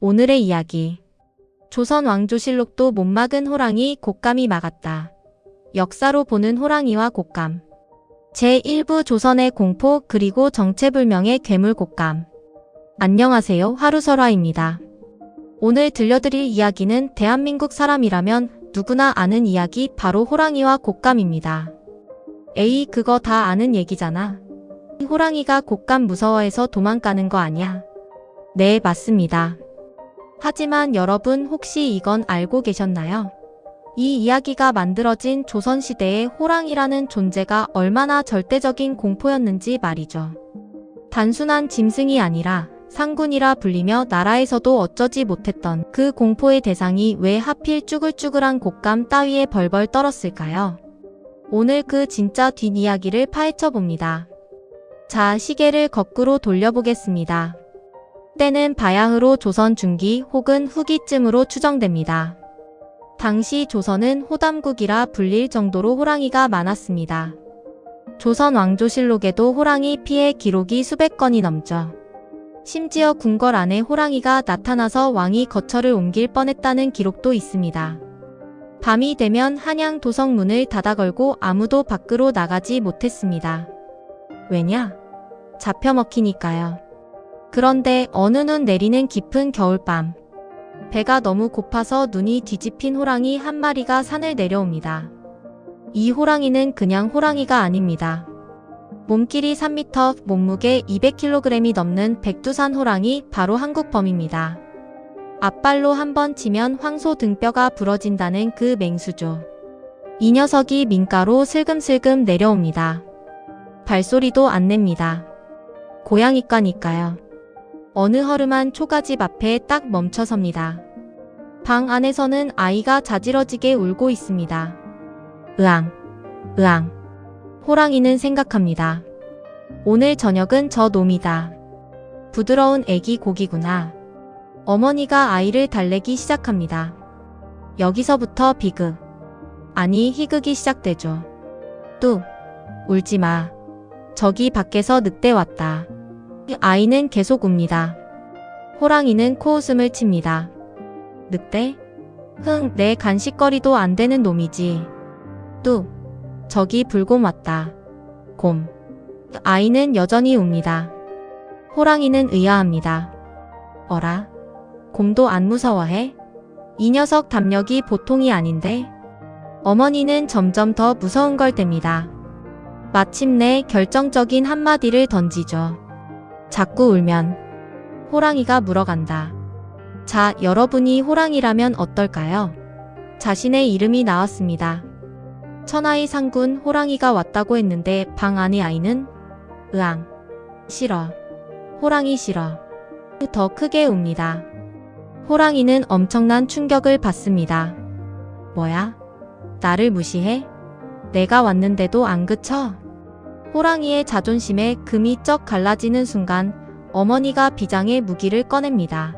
오늘의 이야기. 조선 왕조실록도 못 막은 호랑이 곶감이 막았다. 역사로 보는 호랑이와 곶감. 제1부 조선의 공포 그리고 정체불명의 괴물 곶감. 안녕하세요, 하루설화입니다. 오늘 들려드릴 이야기는 대한민국 사람이라면 누구나 아는 이야기, 바로 호랑이와 곶감입니다. 에이, 그거 다 아는 얘기잖아. 호랑이가 곶감 무서워해서 도망가는 거 아니야? 네, 맞습니다. 하지만 여러분, 혹시 이건 알고 계셨나요? 이 이야기가 만들어진 조선시대의 호랑이라는 존재가 얼마나 절대적인 공포였는지 말이죠. 단순한 짐승이 아니라 상군이라 불리며 나라에서도 어쩌지 못했던 그 공포의 대상이 왜 하필 쭈글쭈글한 곶감 따위에 벌벌 떨었을까요? 오늘 그 진짜 뒷이야기를 파헤쳐 봅니다. 자, 시계를 거꾸로 돌려보겠습니다. 때는 바야흐로 조선 중기 혹은 후기쯤으로 추정됩니다. 당시 조선은 호담국이라 불릴 정도로 호랑이가 많았습니다. 조선 왕조실록에도 호랑이 피해 기록이 수백 건이 넘죠. 심지어 궁궐 안에 호랑이가 나타나서 왕이 거처를 옮길 뻔했다는 기록도 있습니다. 밤이 되면 한양 도성문을 닫아 걸고 아무도 밖으로 나가지 못했습니다. 왜냐? 잡혀먹히니까요. 그런데 어느 눈 내리는 깊은 겨울밤, 배가 너무 고파서 눈이 뒤집힌 호랑이 한 마리가 산을 내려옵니다. 이 호랑이는 그냥 호랑이가 아닙니다. 몸길이 3m, 몸무게 200kg이 넘는 백두산 호랑이, 바로 한국범입니다. 앞발로 한번 치면 황소 등뼈가 부러진다는 그 맹수죠. 이 녀석이 민가로 슬금슬금 내려옵니다. 발소리도 안 냅니다. 고양이과니까요. 어느 허름한 초가집 앞에 딱 멈춰섭니다. 방 안에서는 아이가 자지러지게 울고 있습니다. 으앙, 으앙. 호랑이는 생각합니다. 오늘 저녁은 저 놈이다. 부드러운 애기 고기구나. 어머니가 아이를 달래기 시작합니다. 여기서부터 비극, 아니 희극이 시작되죠. 뚝, 울지마. 저기 밖에서 늑대 왔다. 아이는 계속 웁니다. 호랑이는 코웃음을 칩니다. 늑대? 흥, 내 간식거리도 안 되는 놈이지. 뚝, 저기 불곰 왔다. 곰. 아이는 여전히 웁니다. 호랑이는 의아합니다. 어라? 곰도 안 무서워해? 이 녀석 담력이 보통이 아닌데? 어머니는 점점 더 무서운 걸 댑니다. 마침내 결정적인 한마디를 던지죠. 자꾸 울면 호랑이가 물어간다. 자, 여러분이 호랑이라면 어떨까요? 자신의 이름이 나왔습니다. 천하의 상군 호랑이가 왔다고 했는데 방 안의 아이는 으앙, 싫어. 호랑이 싫어. 더 크게 웁니다. 호랑이는 엄청난 충격을 받습니다. 뭐야? 나를 무시해? 내가 왔는데도 안 그쳐? 호랑이의 자존심에 금이 쩍 갈라지는 순간 어머니가 비장의 무기를 꺼냅니다.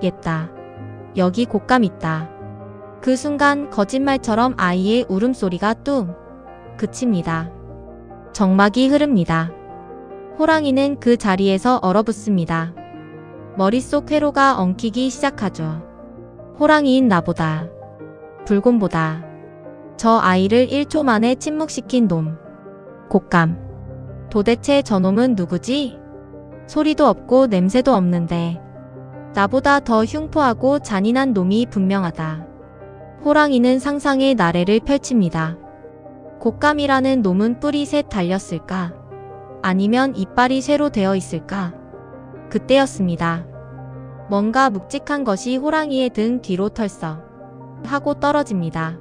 옛다. 여기 곶감 있다. 그 순간 거짓말처럼 아이의 울음소리가 뚝 그칩니다. 정막이 흐릅니다. 호랑이는 그 자리에서 얼어붙습니다. 머릿속 회로가 엉키기 시작하죠. 호랑이인 나보다, 불곰보다 저 아이를 1초 만에 침묵시킨 놈. 곶감. 도대체 저놈은 누구지? 소리도 없고 냄새도 없는데 나보다 더 흉포하고 잔인한 놈이 분명하다. 호랑이는 상상의 나래를 펼칩니다. 곶감이라는 놈은 뿔이 셋 달렸을까? 아니면 이빨이 쇠로 되어 있을까? 그때였습니다. 뭔가 묵직한 것이 호랑이의 등 뒤로 털썩 하고 떨어집니다.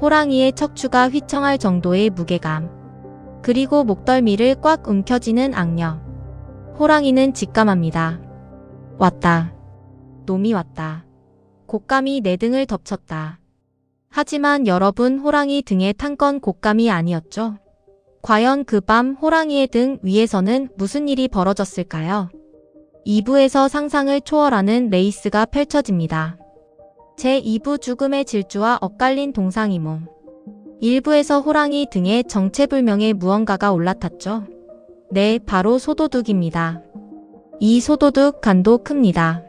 호랑이의 척추가 휘청할 정도의 무게감, 그리고 목덜미를 꽉 움켜쥐는 악력. 호랑이는 직감합니다. 왔다. 놈이 왔다. 곶감이 내 등을 덮쳤다. 하지만 여러분, 호랑이 등에 탄 건 곶감이 아니었죠? 과연 그 밤 호랑이의 등 위에서는 무슨 일이 벌어졌을까요? 2부에서 상상을 초월하는 레이스가 펼쳐집니다. 제2부 죽음의 질주와 엇갈린 동상이몽. 1부에서 호랑이 등에 정체불명의 무언가가 올라탔죠. 네, 바로 소도둑입니다. 이 소도둑 간도 큽니다.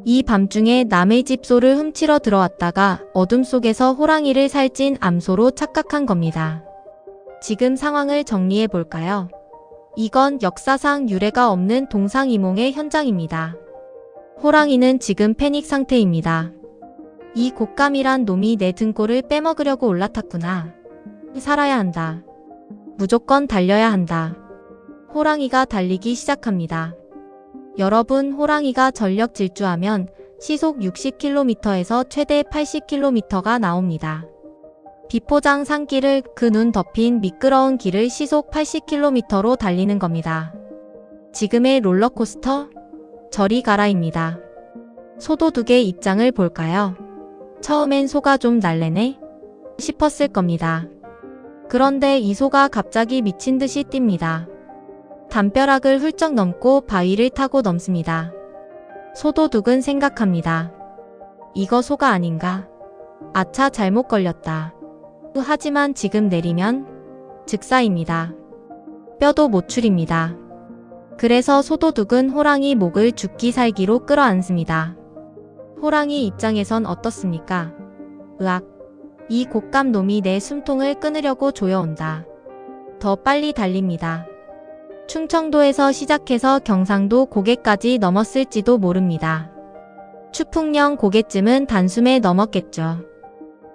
이 밤중에 남의 집 소를 훔치러 들어왔다가 어둠 속에서 호랑이를 살찐 암소로 착각한 겁니다. 지금 상황을 정리해 볼까요? 이건 역사상 유례가 없는 동상이몽의 현장입니다. 호랑이는 지금 패닉 상태입니다. 이 곶감이란 놈이 내 등골을 빼먹으려고 올라탔구나. 살아야 한다. 무조건 달려야 한다. 호랑이가 달리기 시작합니다. 여러분, 호랑이가 전력 질주하면 시속 60km에서 최대 80km가 나옵니다. 비포장 산길을 그 눈 덮인 미끄러운 길을 시속 80km로 달리는 겁니다. 지금의 롤러코스터? 저리 가라입니다. 소도둑의 입장을 볼까요? 처음엔 소가 좀 날래네? 싶었을 겁니다. 그런데 이 소가 갑자기 미친 듯이 뜁니다. 담벼락을 훌쩍 넘고 바위를 타고 넘습니다. 소도둑은 생각합니다. 이거 소가 아닌가? 아차, 잘못 걸렸다. 하지만 지금 내리면 즉사입니다. 뼈도 못 추립니다. 그래서 소도둑은 호랑이 목을 죽기 살기로 끌어안습니다. 호랑이 입장에선 어떻습니까? 으악, 이 곶감 놈이 내 숨통을 끊으려고 조여온다. 더 빨리 달립니다. 충청도에서 시작해서 경상도 고개까지 넘었을지도 모릅니다. 추풍령 고개쯤은 단숨에 넘었겠죠.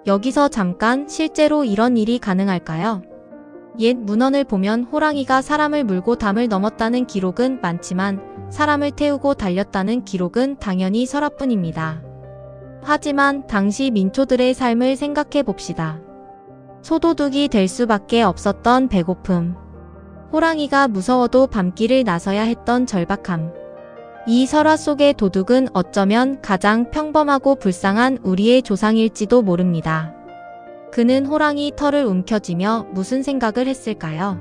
여기서 잠깐, 실제로 이런 일이 가능할까요? 옛 문헌을 보면 호랑이가 사람을 물고 담을 넘었다는 기록은 많지만 사람을 태우고 달렸다는 기록은 당연히 설화뿐입니다. 하지만 당시 민초들의 삶을 생각해 봅시다. 소도둑이 될 수밖에 없었던 배고픔. 호랑이가 무서워도 밤길을 나서야 했던 절박함. 이 설화 속의 도둑은 어쩌면 가장 평범하고 불쌍한 우리의 조상일지도 모릅니다. 그는 호랑이 털을 움켜쥐며 무슨 생각을 했을까요?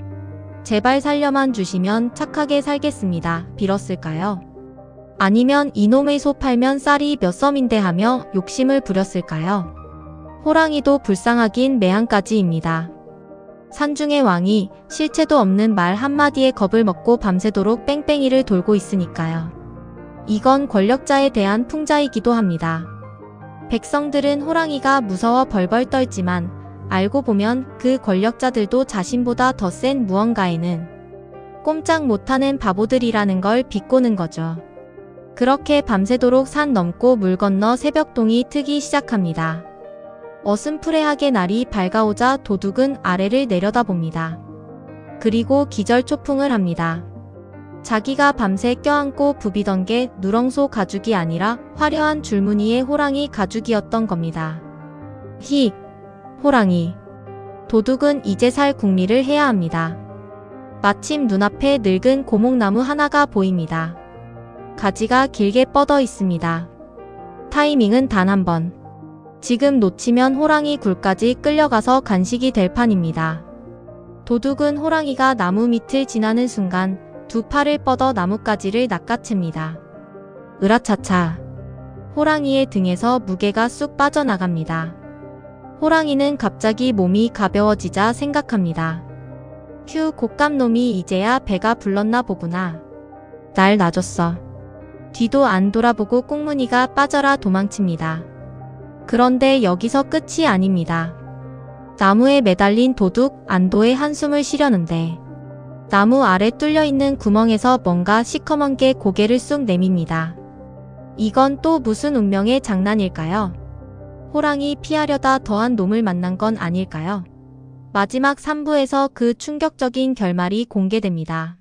제발 살려만 주시면 착하게 살겠습니다. 빌었을까요? 아니면 이놈의 소 팔면 쌀이 몇 섬인데 하며 욕심을 부렸을까요? 호랑이도 불쌍하긴 매한가지입니다. 산중의 왕이 실체도 없는 말 한마디에 겁을 먹고 밤새도록 뺑뺑이를 돌고 있으니까요. 이건 권력자에 대한 풍자이기도 합니다. 백성들은 호랑이가 무서워 벌벌 떨지만 알고 보면 그 권력자들도 자신보다 더 센 무언가에는 꼼짝 못하는 바보들이라는 걸 비꼬는 거죠. 그렇게 밤새도록 산 넘고 물 건너 새벽동이 트기 시작합니다. 어슴푸레하게 날이 밝아오자 도둑은 아래를 내려다봅니다. 그리고 기절초풍을 합니다. 자기가 밤새 껴안고 부비던 게 누렁소 가죽이 아니라 화려한 줄무늬의 호랑이 가죽이었던 겁니다. 히, 호랑이. 도둑은 이제 살 궁리를 해야 합니다. 마침 눈앞에 늙은 고목나무 하나가 보입니다. 가지가 길게 뻗어 있습니다. 타이밍은 단 한 번. 지금 놓치면 호랑이 굴까지 끌려가서 간식이 될 판입니다. 도둑은 호랑이가 나무 밑을 지나는 순간 두 팔을 뻗어 나뭇가지를 낚아챕니다. 으라차차. 호랑이의 등에서 무게가 쑥 빠져나갑니다. 호랑이는 갑자기 몸이 가벼워지자 생각합니다. 휴, 곶감놈이 이제야 배가 불렀나 보구나. 날 놔줬어. 뒤도 안 돌아보고 꽁무니가 빠져라 도망칩니다. 그런데 여기서 끝이 아닙니다. 나무에 매달린 도둑 안도의 한숨을 쉬려는데 나무 아래 뚫려있는 구멍에서 뭔가 시커먼 게 고개를 쑥 내밉니다. 이건 또 무슨 운명의 장난일까요? 호랑이 피하려다 더한 놈을 만난 건 아닐까요? 마지막 3부에서 그 충격적인 결말이 공개됩니다.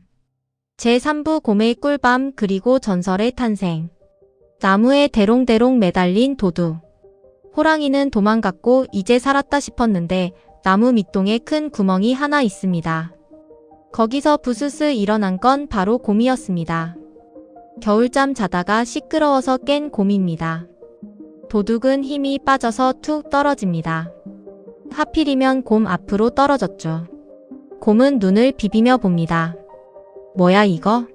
제3부 곰의 꿀밤 그리고 전설의 탄생. 나무에 대롱대롱 매달린 도둑. 호랑이는 도망갔고 이제 살았다 싶었는데 나무 밑동에 큰 구멍이 하나 있습니다. 거기서 부스스 일어난 건 바로 곰이었습니다. 겨울잠 자다가 시끄러워서 깬 곰입니다. 도둑은 힘이 빠져서 툭 떨어집니다. 하필이면 곰 앞으로 떨어졌죠. 곰은 눈을 비비며 봅니다. 뭐야 이거?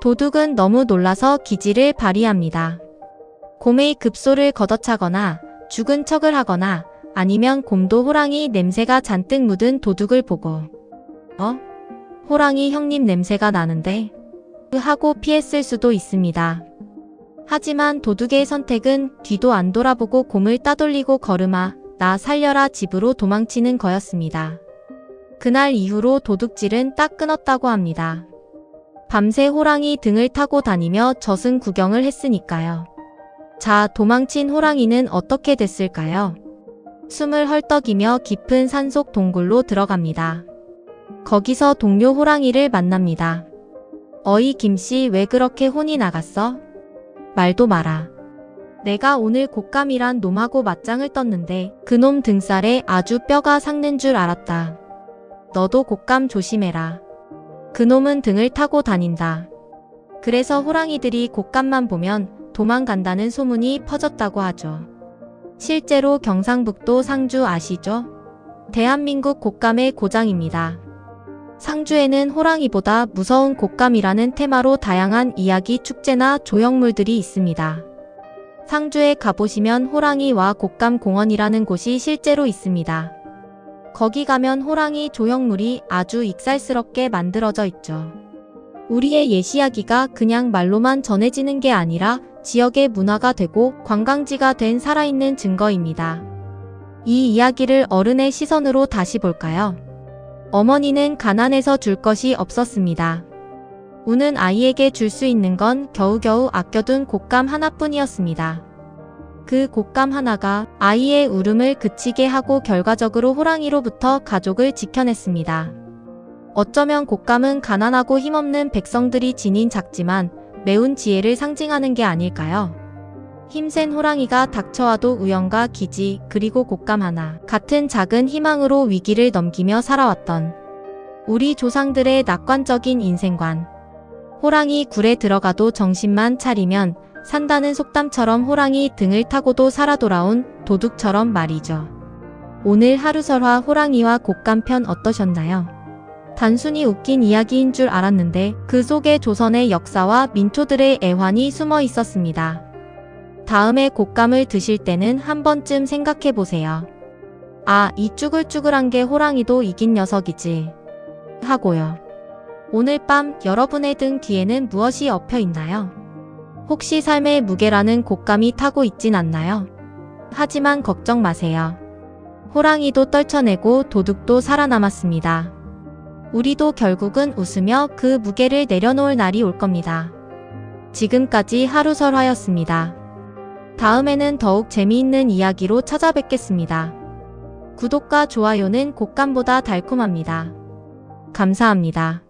도둑은 너무 놀라서 기지를 발휘합니다. 곰의 급소를 걷어차거나 죽은 척을 하거나 아니면 곰도 호랑이 냄새가 잔뜩 묻은 도둑을 보고 호랑이 형님 냄새가 나는데? 하고 피했을 수도 있습니다. 하지만 도둑의 선택은 뒤도 안 돌아보고 곰을 따돌리고 걸음아 나 살려라 집으로 도망치는 거였습니다. 그날 이후로 도둑질은 딱 끊었다고 합니다. 밤새 호랑이 등을 타고 다니며 저승 구경을 했으니까요. 자, 도망친 호랑이는 어떻게 됐을까요? 숨을 헐떡이며 깊은 산속 동굴로 들어갑니다. 거기서 동료 호랑이를 만납니다. 어이 김씨 왜 그렇게 혼이 나갔어? 말도 마라. 내가 오늘 곶감이란 놈하고 맞짱을 떴는데 그놈 등살에 아주 뼈가 삭는 줄 알았다. 너도 곶감 조심해라. 그놈은 등을 타고 다닌다. 그래서 호랑이들이 곶감만 보면 도망간다는 소문이 퍼졌다고 하죠. 실제로 경상북도 상주 아시죠? 대한민국 곶감의 고장입니다. 상주에는 호랑이보다 무서운 곶감이라는 테마로 다양한 이야기 축제나 조형물들이 있습니다. 상주에 가보시면 호랑이와 곶감 공원이라는 곳이 실제로 있습니다. 거기 가면 호랑이 조형물이 아주 익살스럽게 만들어져 있죠. 우리의 예시야기가 그냥 말로만 전해지는 게 아니라 지역의 문화가 되고 관광지가 된 살아있는 증거입니다. 이 이야기를 어른의 시선으로 다시 볼까요? 어머니는 가난해서 줄 것이 없었습니다. 우는 아이에게 줄 수 있는 건 겨우겨우 아껴둔 곶감 하나뿐이었습니다. 그 곶감 하나가 아이의 울음을 그치게 하고 결과적으로 호랑이로부터 가족을 지켜냈습니다. 어쩌면 곶감은 가난하고 힘없는 백성들이 지닌 작지만 매운 지혜를 상징하는 게 아닐까요? 힘센 호랑이가 닥쳐와도 우연과 기지 그리고 곶감 하나 같은 작은 희망으로 위기를 넘기며 살아왔던 우리 조상들의 낙관적인 인생관. 호랑이 굴에 들어가도 정신만 차리면 산다는 속담처럼 호랑이 등을 타고도 살아 돌아온 도둑처럼 말이죠. 오늘 하루설화 호랑이와 곶감 편 어떠셨나요? 단순히 웃긴 이야기인 줄 알았는데 그 속에 조선의 역사와 민초들의 애환이 숨어 있었습니다. 다음에 곶감을 드실 때는 한 번쯤 생각해 보세요. 아, 이 쭈글쭈글한 게 호랑이도 이긴 녀석이지. 하고요. 오늘 밤 여러분의 등 뒤에는 무엇이 엎여 있나요? 혹시 삶의 무게라는 곶감이 타고 있진 않나요? 하지만 걱정 마세요. 호랑이도 떨쳐내고 도둑도 살아남았습니다. 우리도 결국은 웃으며 그 무게를 내려놓을 날이 올 겁니다. 지금까지 하루설화였습니다. 다음에는 더욱 재미있는 이야기로 찾아뵙겠습니다. 구독과 좋아요는 곶감보다 달콤합니다. 감사합니다.